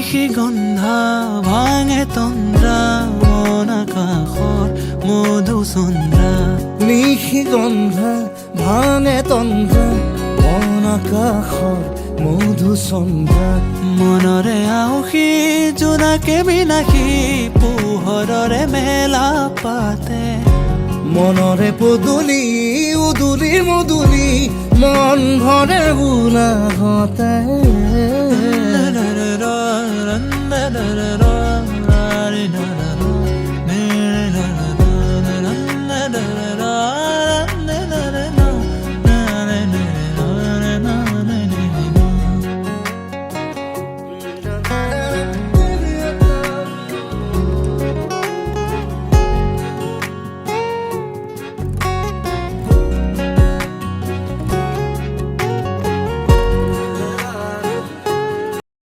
নিশি গন্ধা ভাঙে তন্দ্ৰা মন আকাশৰ মধুচন্দ্ৰা নিশি গন্ধা ভাঙে তন্দ্ৰা মন আকাশৰ মধুচন্দ্ৰা মনৰে আউসী জোনাকে বিলাসী পোহৰৰে মেলা পাতে মনৰে পদূলি উদুলি মুদুলি মন ভৰে বোলাহতে